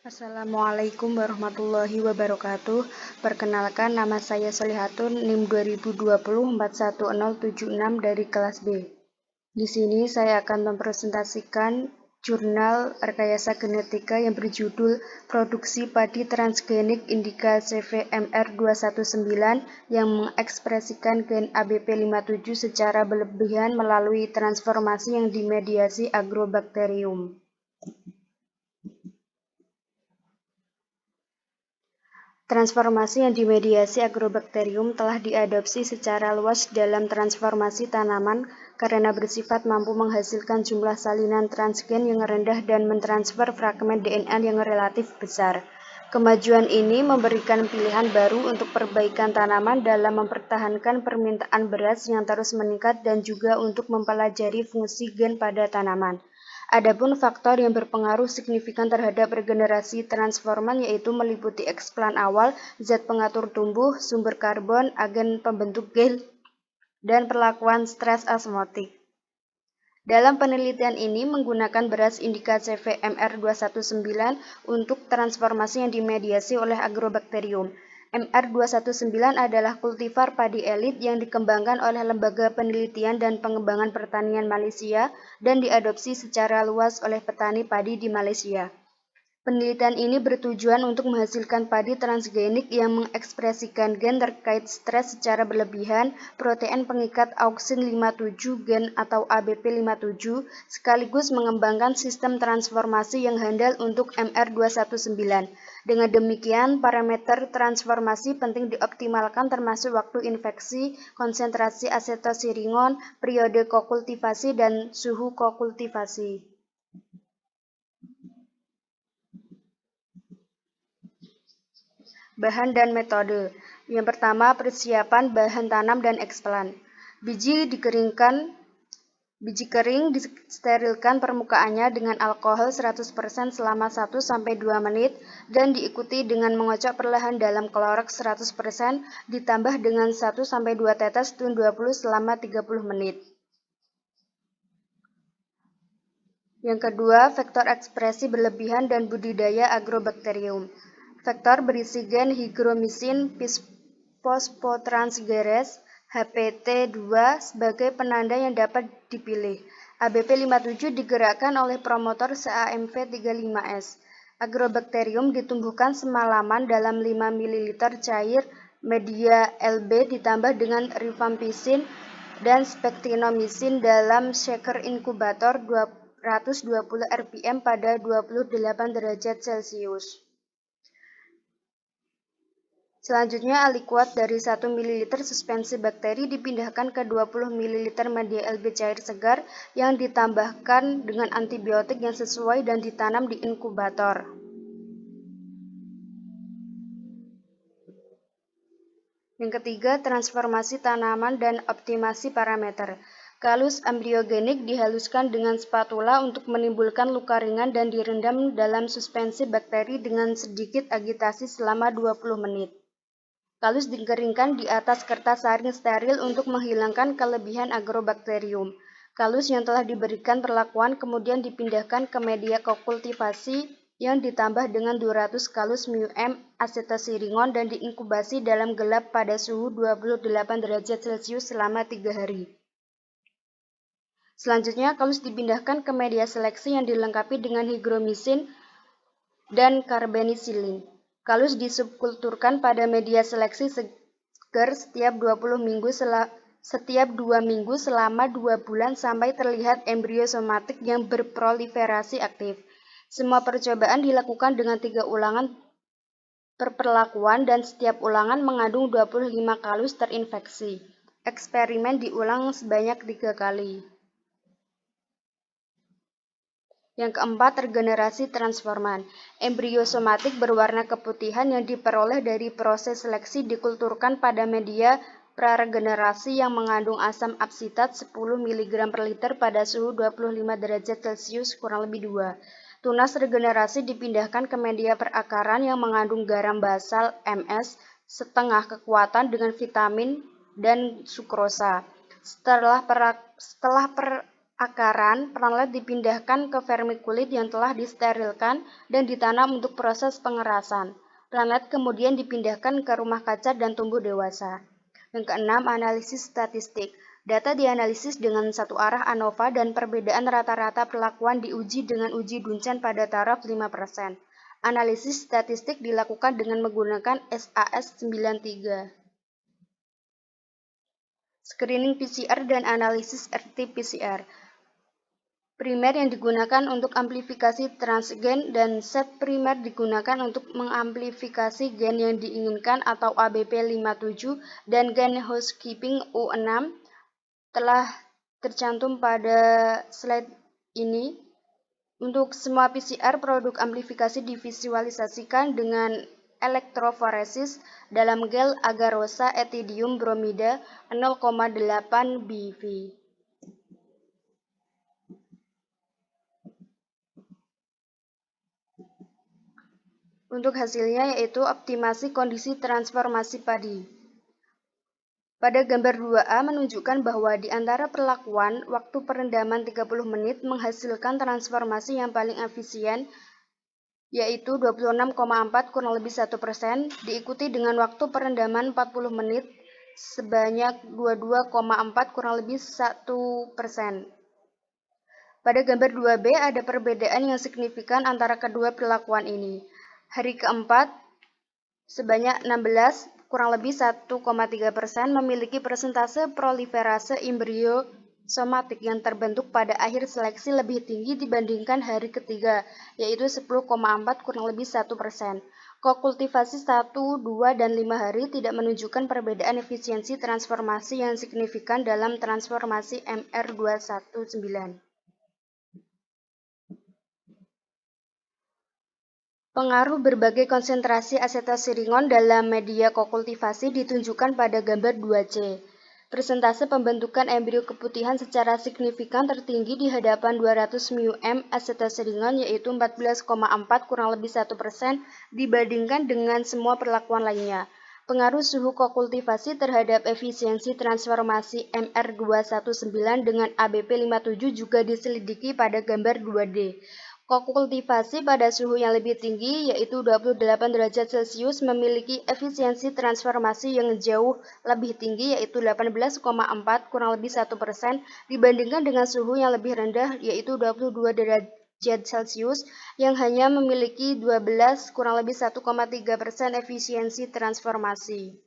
Assalamualaikum warahmatullahi wabarakatuh. Perkenalkan, nama saya Solihatun, NIM 2020-411076 dari kelas B. Di sini saya akan mempresentasikan jurnal rekayasa genetika yang berjudul Produksi Padi Transgenik Indica CVMR219 yang mengekspresikan gen ABP57 secara berlebihan melalui transformasi yang dimediasi agrobakterium. Transformasi yang dimediasi agrobakterium telah diadopsi secara luas dalam transformasi tanaman karena bersifat mampu menghasilkan jumlah salinan transgen yang rendah dan mentransfer fragmen DNA yang relatif besar. Kemajuan ini memberikan pilihan baru untuk perbaikan tanaman dalam mempertahankan permintaan beras yang terus meningkat dan juga untuk mempelajari fungsi gen pada tanaman. Adapun faktor yang berpengaruh signifikan terhadap regenerasi transforman yaitu meliputi eksplan awal, zat pengatur tumbuh, sumber karbon, agen pembentuk gel, dan perlakuan stres osmotik. Dalam penelitian ini menggunakan beras Indica CVMR219 untuk transformasi yang dimediasi oleh agrobakterium. MR219 adalah kultivar padi elit yang dikembangkan oleh Lembaga Penelitian dan Pengembangan Pertanian Malaysia dan diadopsi secara luas oleh petani padi di Malaysia. Penelitian ini bertujuan untuk menghasilkan padi transgenik yang mengekspresikan gen terkait stres secara berlebihan, protein pengikat auksin 57 gen atau ABP57, sekaligus mengembangkan sistem transformasi yang handal untuk MR219. Dengan demikian, parameter transformasi penting dioptimalkan termasuk waktu infeksi, konsentrasi asetosiringon, periode kokultivasi, dan suhu kokultivasi. Bahan dan metode. Yang pertama, persiapan bahan tanam dan eksplan. Biji kering disterilkan permukaannya dengan alkohol 100% selama 1-2 menit dan diikuti dengan mengocok perlahan dalam kloreks 100% ditambah dengan 1-2 tetes tun 20 selama 30 menit. Yang kedua, vektor ekspresi berlebihan dan budidaya agrobakterium. Vektor berisi gen hygromycin phosphotransferase HPT2 sebagai penanda yang dapat dipilih. ABP57 digerakkan oleh promotor CAMV35S. Agrobakterium ditumbuhkan semalaman dalam 5 ml cair media LB ditambah dengan rifampicin dan spektinomycin dalam shaker inkubator 220 rpm pada 28 derajat Celcius. Selanjutnya, alikuat dari 1 ml suspensi bakteri dipindahkan ke 20 ml media LB cair segar yang ditambahkan dengan antibiotik yang sesuai dan ditanam di inkubator. Yang ketiga, transformasi tanaman dan optimasi parameter. Kalus embriogenik dihaluskan dengan spatula untuk menimbulkan luka ringan dan direndam dalam suspensi bakteri dengan sedikit agitasi selama 20 menit. Kalus dikeringkan di atas kertas saring steril untuk menghilangkan kelebihan agrobakterium. Kalus yang telah diberikan perlakuan kemudian dipindahkan ke media kokultivasi yang ditambah dengan 200 kalus μm asetosiringon dan diinkubasi dalam gelap pada suhu 28 derajat Celcius selama 3 hari. Selanjutnya, kalus dipindahkan ke media seleksi yang dilengkapi dengan hygromycin dan carbenisilin. Kalus disubkulturkan pada media seleksi segar setiap 2 minggu selama 2 bulan sampai terlihat embrio somatik yang berproliferasi aktif. Semua percobaan dilakukan dengan 3 ulangan perlakuan dan setiap ulangan mengandung 25 kalus terinfeksi. Eksperimen diulang sebanyak 3 kali. Yang keempat, regenerasi transforman. Embrio somatik berwarna keputihan yang diperoleh dari proses seleksi dikulturkan pada media praregenerasi yang mengandung asam absitat 10 mg per liter pada suhu 25 derajat Celcius kurang lebih 2. Tunas regenerasi dipindahkan ke media perakaran yang mengandung garam basal MS setengah kekuatan dengan vitamin dan sukrosa. Setelah Akaran perlahan dipindahkan ke vermikulit yang telah disterilkan dan ditanam untuk proses pengerasan. Perlahan kemudian dipindahkan ke rumah kaca dan tumbuh dewasa. Yang keenam, analisis statistik. Data dianalisis dengan satu arah ANOVA dan perbedaan rata-rata perlakuan diuji dengan uji Duncan pada taraf 5%. Analisis statistik dilakukan dengan menggunakan SAS93. Screening PCR dan analisis RT-PCR. Primer yang digunakan untuk amplifikasi transgen dan set primer digunakan untuk mengamplifikasi gen yang diinginkan atau ABP57 dan gen housekeeping U6 telah tercantum pada slide ini. Untuk semua PCR, produk amplifikasi divisualisasikan dengan elektroforesis dalam gel agarosa ethidium bromida 0,8 BV. Untuk hasilnya yaitu optimasi kondisi transformasi padi. Pada gambar 2A menunjukkan bahwa di antara perlakuan, waktu perendaman 30 menit menghasilkan transformasi yang paling efisien, yaitu 26,4 kurang lebih 1%, diikuti dengan waktu perendaman 40 menit sebanyak 22,4 kurang lebih 1%. Pada gambar 2B ada perbedaan yang signifikan antara kedua perlakuan ini. Hari keempat, sebanyak 16, kurang lebih 1,3% memiliki persentase proliferase embrio somatik yang terbentuk pada akhir seleksi lebih tinggi dibandingkan hari ketiga, yaitu 10,4 kurang lebih 1%. Kokultivasi 1, 2, dan 5 hari tidak menunjukkan perbedaan efisiensi transformasi yang signifikan dalam transformasi MR219. Pengaruh berbagai konsentrasi asetosiringon dalam media kokultivasi ditunjukkan pada gambar 2C. Persentase pembentukan embrio keputihan secara signifikan tertinggi di hadapan 200 μm asetosiringon yaitu 14,4 kurang lebih 1% dibandingkan dengan semua perlakuan lainnya. Pengaruh suhu kokultivasi terhadap efisiensi transformasi MR219 dengan ABP57 juga diselidiki pada gambar 2D. Kokultivasi pada suhu yang lebih tinggi, yaitu 28 derajat Celcius, memiliki efisiensi transformasi yang jauh lebih tinggi, yaitu 18,4 kurang lebih 1% dibandingkan dengan suhu yang lebih rendah, yaitu 22 derajat Celcius, yang hanya memiliki 12 kurang lebih 1,3% efisiensi transformasi.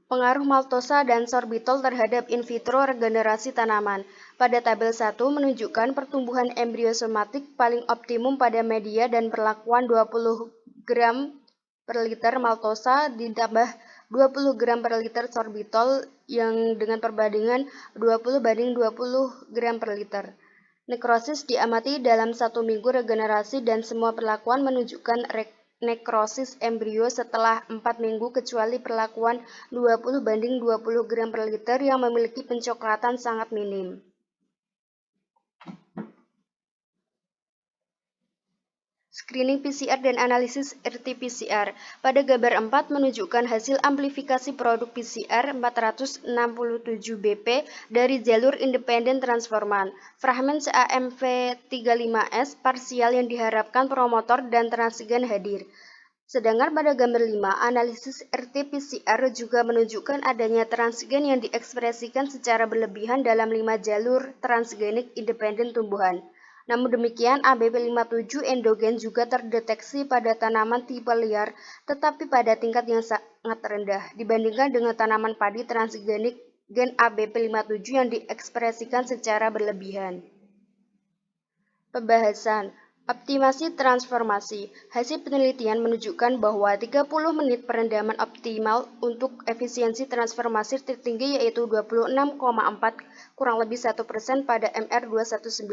Pengaruh maltosa dan sorbitol terhadap in vitro regenerasi tanaman. Pada tabel 1 menunjukkan pertumbuhan embrio somatik paling optimum pada media dan perlakuan 20 gram per liter maltosa ditambah 20 gram per liter sorbitol yang dengan perbandingan 20 banding 20 gram per liter. Nekrosis diamati dalam 1 minggu regenerasi dan semua perlakuan menunjukkan nekrosis embrio setelah 4 minggu kecuali perlakuan 20 banding 20 gram per liter yang memiliki pencoklatan sangat minim. Screening PCR dan analisis RT-PCR. Pada gambar 4 menunjukkan hasil amplifikasi produk PCR 467 BP dari jalur independen transforman. Fragmen CAMV35S parsial yang diharapkan promotor dan transgen hadir. Sedangkan pada gambar 5, analisis RT-PCR juga menunjukkan adanya transgen yang diekspresikan secara berlebihan dalam 5 jalur transgenik independen tumbuhan. Namun demikian, ABP57 endogen juga terdeteksi pada tanaman tipe liar, tetapi pada tingkat yang sangat rendah dibandingkan dengan tanaman padi transgenik gen ABP57 yang diekspresikan secara berlebihan. Pembahasan optimasi transformasi. Hasil penelitian menunjukkan bahwa 30 menit perendaman optimal untuk efisiensi transformasi tertinggi yaitu 26,4 kurang lebih 1% pada MR219.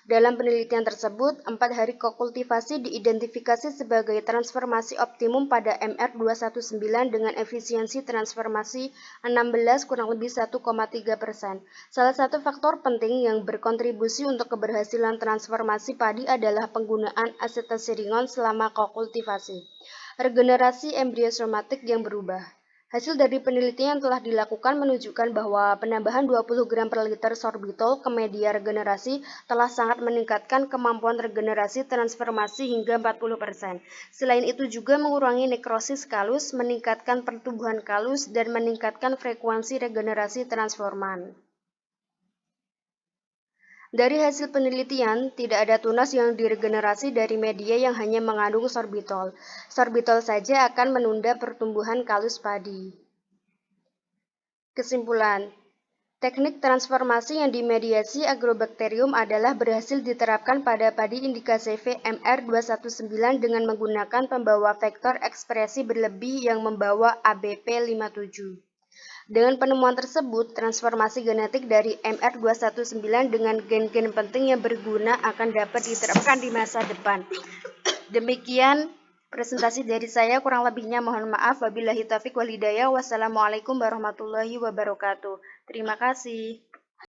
Dalam penelitian tersebut, 4 hari kokultivasi diidentifikasi sebagai transformasi optimum pada MR219 dengan efisiensi transformasi 16 kurang lebih 1,3%. Salah satu faktor penting yang berkontribusi untuk keberhasilan transformasi padi adalah penggunaan asetosiringon selama kokultivasi. Regenerasi embrio somatik yang berubah. Hasil dari penelitian yang telah dilakukan menunjukkan bahwa penambahan 20 gram per liter sorbitol ke media regenerasi telah sangat meningkatkan kemampuan regenerasi transformasi hingga 40%. Selain itu juga mengurangi nekrosis kalus, meningkatkan pertumbuhan kalus, dan meningkatkan frekuensi regenerasi transforman. Dari hasil penelitian, tidak ada tunas yang diregenerasi dari media yang hanya mengandung sorbitol. Sorbitol saja akan menunda pertumbuhan kalus padi. Kesimpulan, teknik transformasi yang dimediasi agrobakterium adalah berhasil diterapkan pada padi indika CV MR219 dengan menggunakan pembawa vektor ekspresi berlebih yang membawa ABP57. Dengan penemuan tersebut, transformasi genetik dari MR219 dengan gen-gen penting yang berguna akan dapat diterapkan di masa depan. Demikian presentasi dari saya, kurang lebihnya mohon maaf. Wabillahi taufiq wal hidayah. Wassalamualaikum warahmatullahi wabarakatuh. Terima kasih.